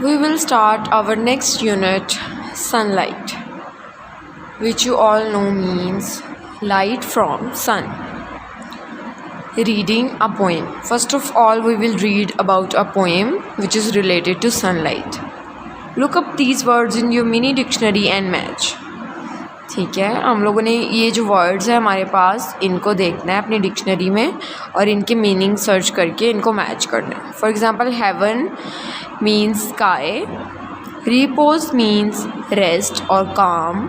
We will start our next unit, sunlight, which you all know means light from sun. Reading a poem. First of all, we will read about a poem which is related to sunlight. Look up these words in your mini dictionary and match. ठीक है, हम लोगों ने ये जो words है हमारे पास, इनको देखना है अपनी डिक्शनरी में और इनके मीनिंग सर्च करके इनको मैच करना है. For example, heaven means sky, repose means rest और calm,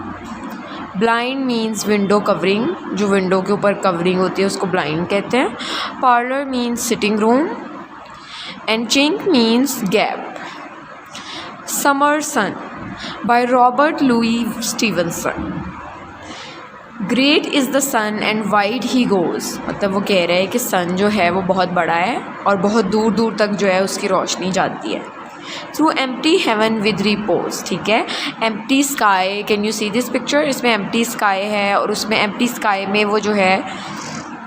blind means window covering, जो विंडो के ऊपर कवरिंग होती है उसको ब्लाइंड कहते हैं, parlour means sitting room and chink means gap. Summer Sun by Robert Louis Stevenson. Great is the sun and wide he goes, मतलब वो कह रहे हैं कि सन जो है वो बहुत बड़ा है और बहुत दूर दूर तक जो है उसकी रोशनी जाती है. Through empty heaven with repose. ठीक है, empty sky, can you see this picture? इसमें एम्प्टी स्काई है और उसमें एम्प्टी स्काई में वो जो है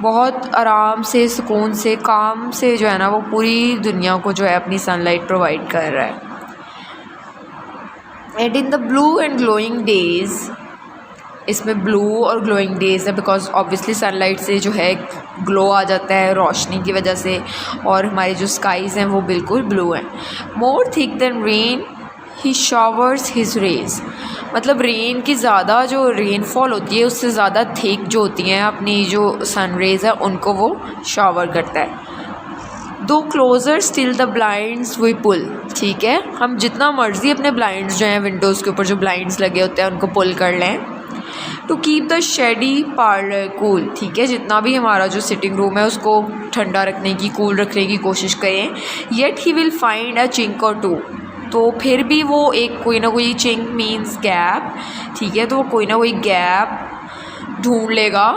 बहुत आराम से, सुकून से, काम से जो है ना वो पूरी दुनिया को जो है अपनी सनलाइट प्रोवाइड कर रहा है. And in the blue and glowing days, इसमें ब्लू और ग्लोइंग डेज़ है बिकॉज ऑब्वियसली सनलाइट से जो है ग्लो आ जाता है रोशनी की वजह से, और हमारी जो स्काईज़ हैं वो बिल्कुल ब्लू हैं. मोर थिक देन रेन ही शॉवर्स हिज रेज, मतलब रेन की ज़्यादा जो रेनफॉल होती है उससे ज़्यादा थिक जो होती हैं अपनी जो सन रेज़ है उनको वो शॉवर करता है. Though closer still the blinds we pull. ठीक है, हम जितना मर्ज़ी अपने ब्लाइंड्स जो हैं विंडोज़ के ऊपर जो ब्लाइंड्स लगे होते हैं उनको पुल कर लें. To keep the shady parlour cool. ठीक है, जितना भी हमारा जो सिटिंग रूम है उसको ठंडा रखने की, कूल रखने की कोशिश करें. Yet he will find a chink और टू, तो फिर भी वो एक कोई ना कोई, चिंक मीन्स गैप. ठीक है, तो वो कोई ना कोई गैप ढूंढ लेगा.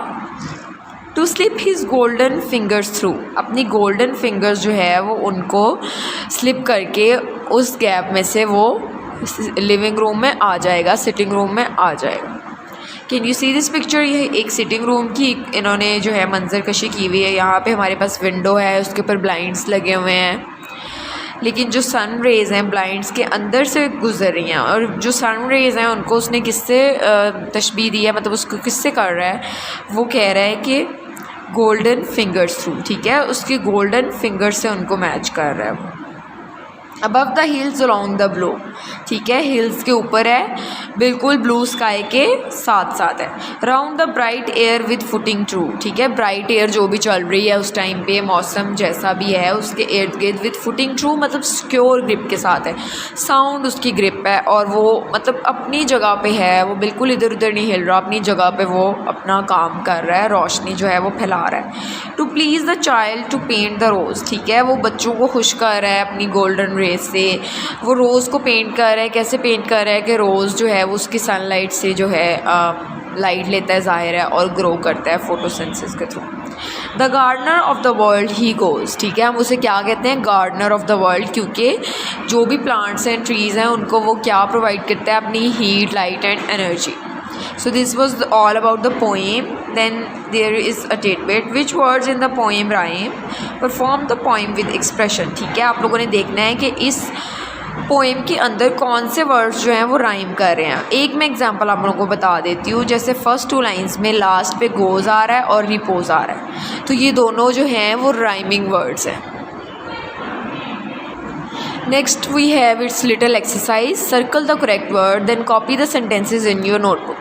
To slip his golden fingers through, अपनी गोल्डन फिंगर्स जो है वो उनको स्लिप करके उस गैप में से वो लिविंग रूम में आ जाएगा, सिटिंग रूम में आ जाएगा. Can you see this picture? ये एक सिटिंग रूम की इन्होंने जो है मंजर कशी की हुई है. यहाँ पे हमारे पास विंडो है, उसके ऊपर ब्लाइंड्स लगे हुए हैं, लेकिन जो सन रेज़ हैं ब्लाइंड्स के अंदर से गुजर रही हैं, और जो सन रेज़ हैं उनको उसने किससे तशबीह दी है, मतलब उसको किससे कर रहा है? वो कह रहा है कि गोल्डन फिंगर्स थ्रू. ठीक है, उसके गोल्डन फिंगर से उनको मैच कर रहा है. Above the hills along the blue. ठीक है, हिल्स के ऊपर है, बिल्कुल ब्लू स्काई के साथ साथ है. Round the bright air with footing true. ठीक है, ब्राइट एयर जो भी चल रही है उस टाइम पे, मौसम जैसा भी है उसके इर्द गिर्द विद फुटिंग ट्रू मतलब सिक्योर ग्रिप के साथ है. साउंड उसकी ग्रिप है और वो मतलब अपनी जगह पे है, वो बिल्कुल इधर उधर नहीं हिल रहा, अपनी जगह पे वो अपना काम कर रहा है, रोशनी जो है वो फैला रहा है. To please the child to paint the rose. ठीक है, वो बच्चों को खुश कर रहा है अपनी गोल्डन रेज से, वो रोज़ को पेंट कर रहा है. कैसे पेंट कर रहा है कि रोज़ जो है वो उसकी सनलाइट से जो है लाइट लेता है, ज़ाहिर है, और ग्रो करता है फोटोसिंथेसिस के थ्रू. The gardener of the world he goes. ठीक है, हम उसे क्या कहते हैं? गार्डनर ऑफ द वर्ल्ड, क्योंकि जो भी प्लांट्स हैं, ट्रीज़ हैं, उनको वो क्या प्रोवाइड करता है? अपनी heat, light and energy. So this was all about the poem. Then there is a tidbit. Which words in the poem rhyme? Perform the poem with expression. ठीक है, आप लोगों ने देखना है कि इस पोएम के अंदर कौन से वर्ड्स जो हैं वो राइम कर रहे हैं. एक मैं एग्जांपल आप लोगों को बता देती हूँ. जैसे फर्स्ट 2 लाइंस में लास्ट पे गोज़ आ रहा है और रिपोज आ रहा है, तो ये दोनों जो हैं वो राइमिंग वर्ड्स हैं. Next we have its little exercise. Circle the correct word then copy the sentences in your notebook.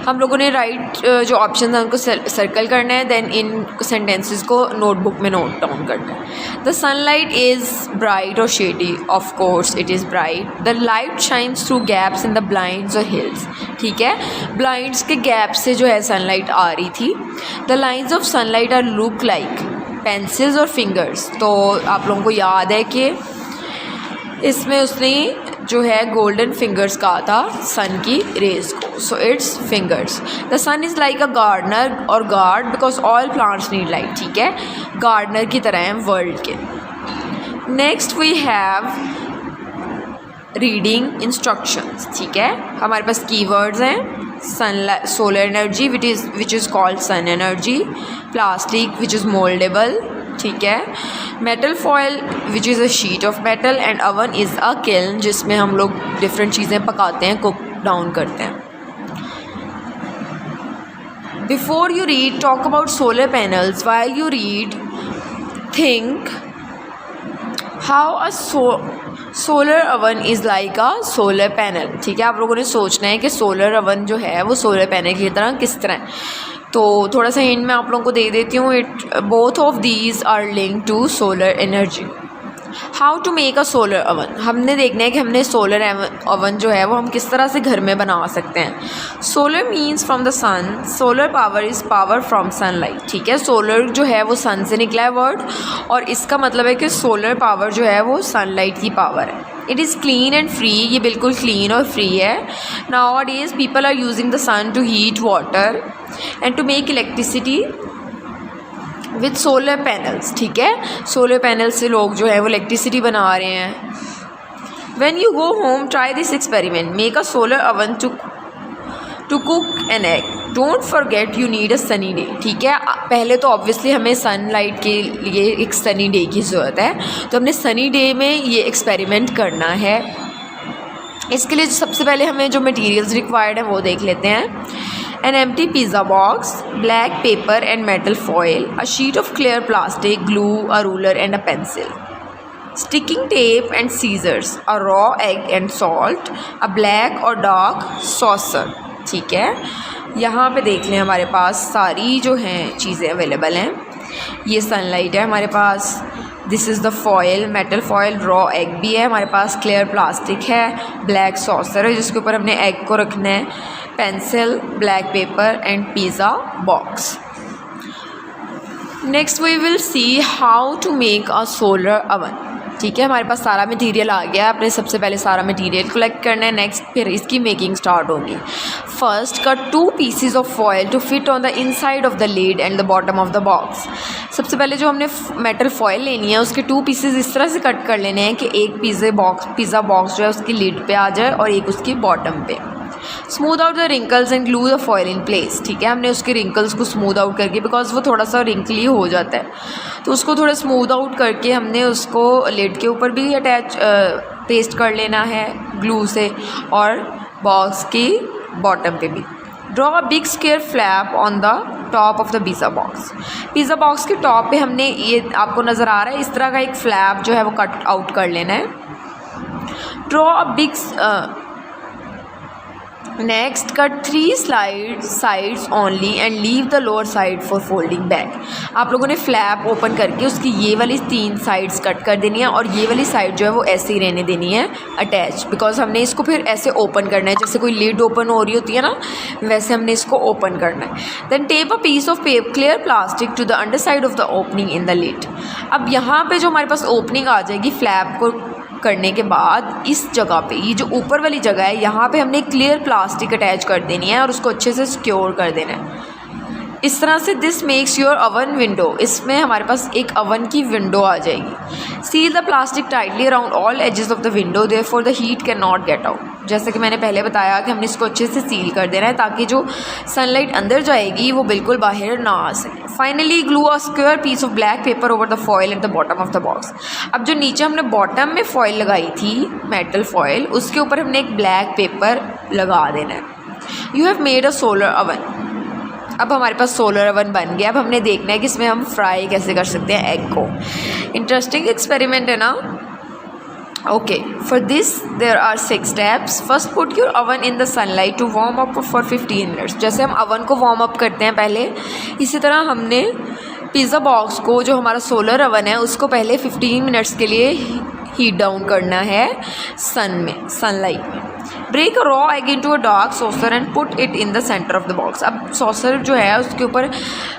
हम लोगों ने राइट जो ऑप्शन है उनको सर्कल करना है, देन इन सेंटेंसेस को नोटबुक में नोट डाउन करना है. द सनलाइट इज़ ब्राइट और shady. Of course it is bright. The light shines through gaps in the blinds और हिल्स. ठीक है, ब्लाइंड्स के गैप से जो है सनलाइट आ रही थी. The lines of sunlight are look like pencils और फिंगर्स. तो आप लोगों को याद है कि इसमें उसने जो है गोल्डन फिंगर्स कहा था सन की रेज को. So its fingers. The sun is like a gardener और guard because all plants need light. ठीक है, गार्डनर की तरह हैं वर्ल्ड के. Next we have reading instructions. ठीक है, हमारे पास कीवर्ड्स हैं. Sun, solar energy which is called sun energy. Plastic which is mouldable. ठीक है। Metal foil which is a sheet of metal and oven is a kiln जिसमें हम लोग डिफरेंट चीज़ें पकाते हैं, कुक डाउन करते हैं। Before you read talk about solar panels, while you read think how a solar oven is like a solar panel. ठीक है, आप लोगों ने सोचना है कि सोलर अवन जो है वो सोलर पैनल की तरह किस तरह है। तो थोड़ा सा हिंट मैं आप लोगों को दे देती हूँ। Both of these are link to solar energy. How to make a solar oven, हमने देखना है कि हमने सोलर अवन जो है वो हम किस तरह से घर में बना सकते हैं। Solar means from the sun, solar power is power from sunlight. ठीक है, सोलर जो है वो सन से निकला है वर्ड, और इसका मतलब है कि सोलर पावर जो है वो सनलाइट की पावर है। It is clean and free, ये बिल्कुल क्लीन और फ्री है। Nowadays people are using the sun to heat water and to make electricity with solar panels. ठीक है, सोलर पैनल से लोग जो है वो इलेक्ट्रिसिटी बना रहे हैं। When you go home try this experiment, make a solar oven to cook an egg, don't forget you need a sunny day. ठीक है, पहले तो ऑब्वियसली हमें सनलाइट के लिए एक सनी डे की ज़रूरत है, तो हमने सनी डे में ये एक्सपेरिमेंट करना है। इसके लिए सबसे पहले हमें जो मटेरियल्स रिक्वायर्ड हैं वो देख लेते हैं। An empty pizza box, black paper and metal foil, a sheet of clear plastic, glue, a ruler and a pencil, sticking tape and scissors, a raw egg and salt, a black or dark saucer। ठीक है, यहाँ पे देख लें हमारे पास सारी जो हैं चीज़ें अवेलेबल हैं। ये सनलाइट है हमारे पास, this is the foil, metal foil, raw egg भी है हमारे पास, क्लियर प्लास्टिक है, ब्लैक सॉसर है जिसके ऊपर हमने एग को रखना है, pencil, black paper and pizza box. Next we will see how to make a solar oven. ठीक है, हमारे पास सारा मटेरियल आ गया, आपने सबसे पहले सारा मटेरियल कलेक्ट करना है, नेक्स्ट फिर इसकी मेकिंग स्टार्ट होगी। First cut 2 pieces of foil to fit on the inside of the lid and the bottom of the box. सबसे पहले जो हमने मेटल फॉयल लेनी है उसके 2 पीसेस इस तरह से कट कर लेने हैं कि एक पिज़्ज़ा बॉक्स जो है उसकी लिड पे आ जाए और एक उसकी बॉटम पे। Smooth out the wrinkles and glue the foil in place. ठीक है, हमने उसके रिंकल्स को स्मूथ आउट करके, बिकॉज वो थोड़ा सा रिंकली हो जाता है, तो उसको थोड़ा स्मूथ आउट करके हमने उसको लिड के ऊपर भी अटैच पेस्ट कर लेना है ग्लू से, और बॉक्स की बॉटम पे भी। Draw a big square flap on the top of the pizza box. Pizza box के टॉप पे हमने, ये आपको नज़र आ रहा है, इस तरह का एक फ्लैप जो है वो कट आउट कर लेना है। Draw a big next cut 3 sides only and leave the lower side for folding back. आप लोगों ने फ्लैप ओपन करके उसकी ये वाली 3 साइड्स कट कर देनी है और ये वाली साइड जो है वो ऐसे ही रहने देनी है अटैच, बिकॉज हमने इसको फिर ऐसे ओपन करना है, जैसे कोई लिड ओपन हो रही होती है ना, वैसे हमने इसको ओपन करना है। Then tape a piece of clear plastic to the underside of the opening in the lid. अब यहाँ पे जो हमारे पास ओपनिंग आ जाएगी फ्लैप को करने के बाद, इस जगह पे, ये जो ऊपर वाली जगह है, यहाँ पे हमने क्लियर प्लास्टिक अटैच कर देनी है और उसको अच्छे से सिक्योर कर देना है इस तरह से। This makes your oven window, इसमें हमारे पास एक अवन की विंडो आ जाएगी। Seal the plastic tightly around all edges of the window, therefore the heat can not get out. जैसे कि मैंने पहले बताया कि हमने इसको अच्छे से सील कर देना है ताकि जो सनलाइट अंदर जाएगी वो बिल्कुल बाहर ना आ सके। Finally glue a square piece of black paper over the foil at the bottom of the box. अब जो नीचे हमने बॉटम में फॉयल लगाई थी, मेटल फॉयल, उसके ऊपर हमने एक ब्लैक पेपर लगा देना है। You have made a solar oven. अब हमारे पास सोलर अवन बन गया। अब हमने देखना है कि इसमें हम फ्राई कैसे कर सकते हैं एग को। इंटरेस्टिंग एक्सपेरिमेंट है ना। Okay, for this there are 6 steps. First put your oven in the sunlight to warm up for 15 minutes. जैसे हम अवन को वार्म अप करते हैं पहले, इसी तरह हमने पिज़्ज़ा बॉक्स को, जो हमारा सोलर अवन है, उसको पहले 15 मिनट्स के लिए हीट डाउन करना है सनलाइट में। Break a raw egg into a dark saucer and put it in the centre of the box. अब सॉसर जो है उसके ऊपर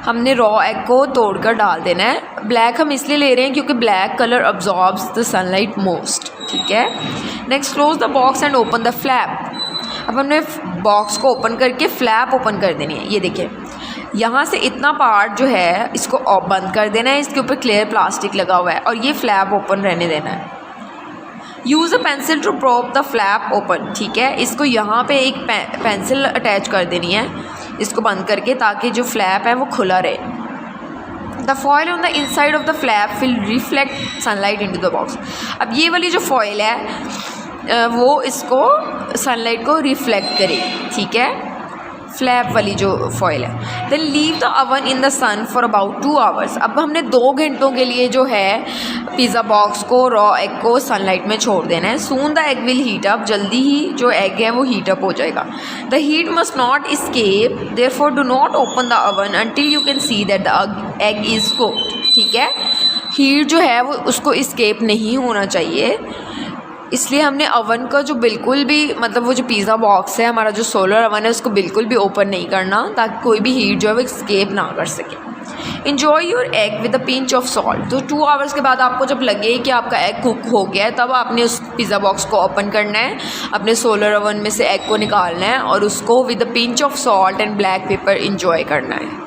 हमने रॉ एग को तोड़कर डाल देना है। ब्लैक हम इसलिए ले रहे हैं क्योंकि black colour absorbs the sunlight most. ठीक है, next close the box and open the flap. अब हमने बॉक्स को ओपन करके फ्लैप ओपन कर देनी है। ये देखिए, यहाँ से इतना पार्ट जो है इसको बंद कर देना है, इसके ऊपर क्लियर प्लास्टिक लगा हुआ है और ये फ्लैप ओपन रहने देना है। Use a pencil to prop the flap open. ठीक है, इसको यहाँ पे एक पेंसिल अटैच कर देनी है इसको बंद करके, ताकि जो फ्लैप है वो खुला रहे। The foil on the inside of the flap will reflect sunlight into the box. अब ये वाली जो फॉयल है वो इसको सनलाइट को रिफ्लेक्ट करेगी, ठीक है, फ्लैप वाली जो फॉयल है। Then leave the oven in the sun for about 2 hours. अब हमने 2 घंटों के लिए जो है पिज़्ज़ा बॉक्स को, रॉ एग को सनलाइट में छोड़ देना है। Soon the egg will heat up, जल्दी ही जो एग है वो हीट अप हो जाएगा। The heat must not escape, therefore do not open the oven until you can see that the egg is cooked, ठीक है। हीट जो है वो उसको इस्केप नहीं होना चाहिए, इसलिए हमने अवन का जो बिल्कुल भी मतलब वो जो पिज़्ज़ा बॉक्स है हमारा जो सोलर अवन है उसको बिल्कुल भी ओपन नहीं करना, ताकि कोई भी हीट जो है वो एस्केप ना कर सके। Enjoy your egg with a pinch of salt. तो 2 आवर्स के बाद आपको जब लगे कि आपका एग कुक हो गया है, तब आपने उस पिज़्ज़ा बॉक्स को ओपन करना है, अपने सोलर अवन में से एग को निकालना है और उसको with a pinch of salt and black pepper enjoy करना है।